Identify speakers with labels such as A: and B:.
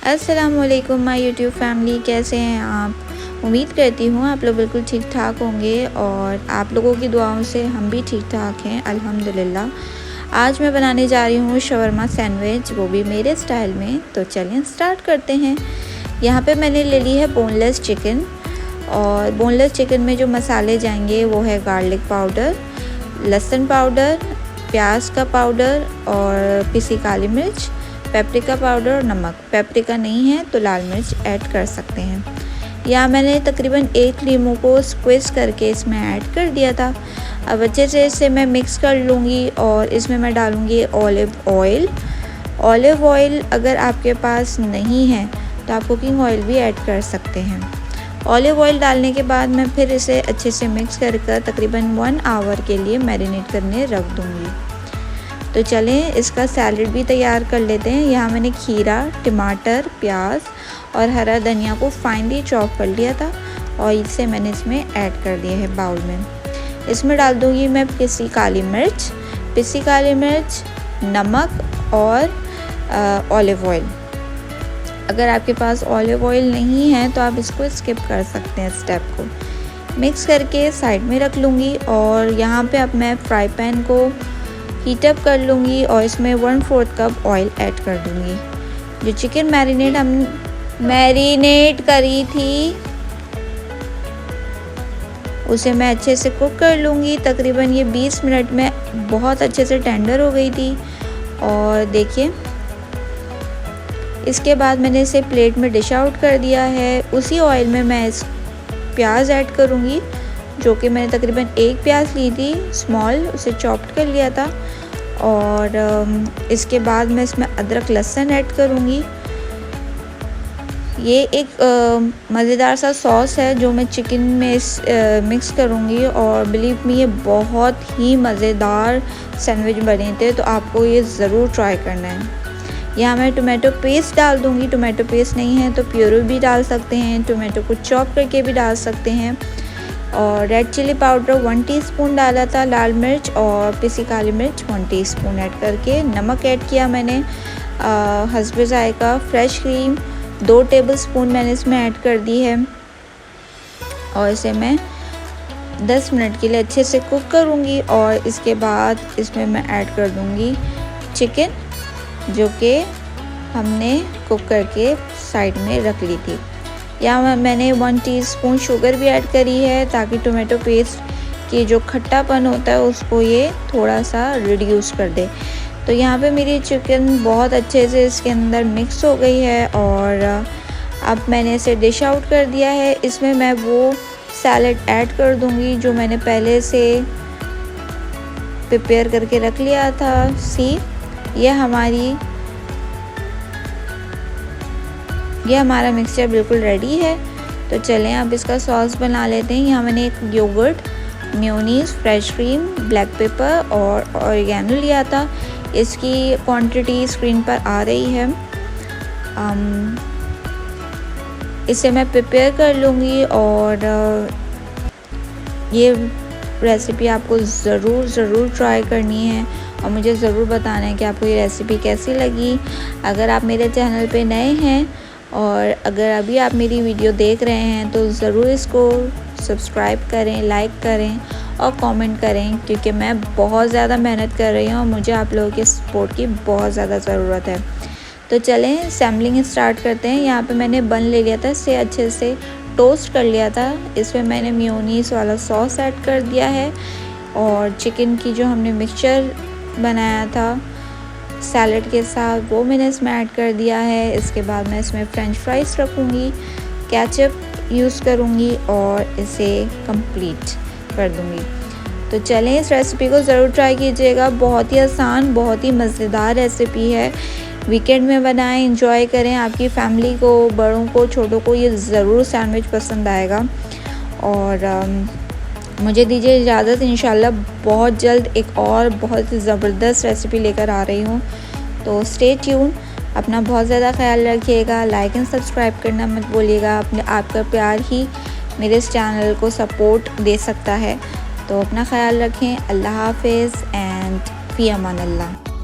A: अस्सलामुअलैकुम my YouTube family, कैसे हैं आप। उम्मीद करती हूँ आप लोग बिल्कुल ठीक ठाक होंगे और आप लोगों की दुआओं से हम भी ठीक ठाक हैं अल्हम्दुलिल्लाह। आज मैं बनाने जा रही हूँ शवरमा सैंडविच, वो भी मेरे स्टाइल में। तो चलें स्टार्ट करते हैं। यहाँ पे मैंने ले ली है बोनलेस चिकन, और बोनलेस चिकन में जो मसाले जाएंगे वो है गार्लिक पाउडर, लहसुन पाउडर, प्याज का पाउडर और पिसी काली मिर्च, पेपरिका पाउडर और नमक। पेपरिका नहीं है तो लाल मिर्च ऐड कर सकते हैं। यहाँ मैंने तकरीबन 1 लीमू को स्क्विज करके इसमें ऐड कर दिया था। अब अच्छे से इसे मैं मिक्स कर लूँगी और इसमें मैं डालूँगी ऑलिव ऑयल। ऑलिव ऑयल अगर आपके पास नहीं है तो आप कुकिंग ऑयल भी ऐड कर सकते हैं। ऑलिव ऑयल डालने के बाद मैं फिर इसे अच्छे से मिक्स कर तकरीबन 1 आवर के लिए मैरिनेट करने रख दूँगी। तो चलें इसका सैलड भी तैयार कर लेते हैं। यहाँ मैंने खीरा, टमाटर, प्याज और हरा धनिया को फाइनली चॉप कर लिया था और इसे मैंने इसमें ऐड कर दिया है बाउल में। इसमें डाल दूँगी मैं पिसी काली मिर्च, नमक और ऑलिव ऑयल। अगर आपके पास ऑलिव ऑयल नहीं है तो आप इसको स्किप कर सकते हैं स्टेप को। मिक्स करके साइड में रख लूँगी और यहाँ पे अब मैं फ्राई पैन को हीट अप कर लूँगी और इसमें 1/4 कप ऑयल ऐड कर दूँगी। जो चिकन मैरिनेट करी थी उसे मैं अच्छे से कुक कर लूँगी। तकरीबन ये 20 मिनट में बहुत अच्छे से टेंडर हो गई थी। और देखिए इसके बाद मैंने इसे प्लेट में डिश आउट कर दिया है। उसी ऑयल में मैं इस प्याज ऐड करूँगी, जो कि मैंने तकरीबन 1 प्याज ली थी स्मॉल, उसे चॉप्ड कर लिया था। और इसके बाद मैं इसमें अदरक लहसुन ऐड करूँगी। ये एक मज़ेदार सा सॉस है जो मैं चिकन में मिक्स करूँगी और बिलीव मी ये बहुत ही मज़ेदार सैंडविच बने थे, तो आपको ये ज़रूर ट्राई करना है। यहाँ मैं टोमेटो पेस्ट डाल दूँगी। टोमेटो पेस्ट नहीं है तो प्यूरी भी डाल सकते हैं, टोमेटो को चॉप करके भी डाल सकते हैं। और रेड चिली पाउडर 1 टीस्पून डाला था, लाल मिर्च और पिसी काली मिर्च 1 टीस्पून ऐड करके, नमक ऐड किया मैंने हस्बे जायका। फ्रेश क्रीम 2 टेबलस्पून मैंने इसमें ऐड कर दी है और इसे मैं 10 मिनट के लिए अच्छे से कुक करूँगी। और इसके बाद इसमें मैं ऐड कर दूँगी चिकन, जो कि हमने कुक करके साइड में रख ली थी। यहाँ मैंने 1 टीस्पून शुगर भी ऐड करी है ताकि टोमेटो पेस्ट की जो खट्टापन होता है उसको ये थोड़ा सा रिड्यूस कर दे। तो यहाँ पे मेरी चिकन बहुत अच्छे से इसके अंदर मिक्स हो गई है और अब मैंने इसे डिश आउट कर दिया है। इसमें मैं वो सैलड ऐड कर दूँगी जो मैंने पहले से प्रिपेयर करके रख लिया था। ये हमारा मिक्सचर बिल्कुल रेडी है। तो चलें अब इसका सॉस बना लेते हैं। यहाँ मैंने एक yogurt, mayonnaise, fresh cream, black pepper और ऑरिगेनो लिया था। इसकी क्वांटिटी स्क्रीन पर आ रही है। इसे मैं प्रिपेयर कर लूँगी और ये रेसिपी आपको ज़रूर ट्राई करनी है और मुझे ज़रूर बताना है कि आपको ये रेसिपी कैसी लगी। अगर आप मेरे चैनल पे नए हैं और अगर अभी आप मेरी वीडियो देख रहे हैं तो ज़रूर इसको सब्सक्राइब करें, लाइक करें और कमेंट करें, क्योंकि मैं बहुत ज़्यादा मेहनत कर रही हूँ और मुझे आप लोगों के सपोर्ट की बहुत ज़्यादा ज़रूरत है। तो चलें सैम्पलिंग स्टार्ट करते हैं। यहाँ पे मैंने बन ले लिया था, इसे अच्छे से टोस्ट कर लिया था। इसमें मैंने मेयोनीज वाला सॉस ऐड कर दिया है और चिकन की जो हमने मिक्सचर बनाया था सैलड के साथ वो मैंने इसमें ऐड कर दिया है। इसके बाद मैं इसमें फ्रेंच फ्राइज रखूँगी, केचप यूज़ करूँगी और इसे कंप्लीट कर दूँगी। तो चलें इस रेसिपी को ज़रूर ट्राई कीजिएगा। बहुत ही आसान, बहुत ही मज़ेदार रेसिपी है। वीकेंड में बनाएं, एंजॉय करें। आपकी फैमिली को, बड़ों को, छोटों को ये ज़रूर सैंडविच पसंद आएगा। और मुझे दीजिए इजाज़त। इंशाल्लाह बहुत जल्द एक और बहुत ज़बरदस्त रेसिपी लेकर आ रही हूँ। तो स्टे ट्यून। अपना बहुत ज़्यादा ख्याल रखिएगा। लाइक एंड सब्सक्राइब करना मत भूलिएगा। आपका प्यार ही मेरे इस चैनल को सपोर्ट दे सकता है। तो अपना ख्याल रखें। अल्लाह हाफिज़ एंड फ़ी अमान अल्लाह।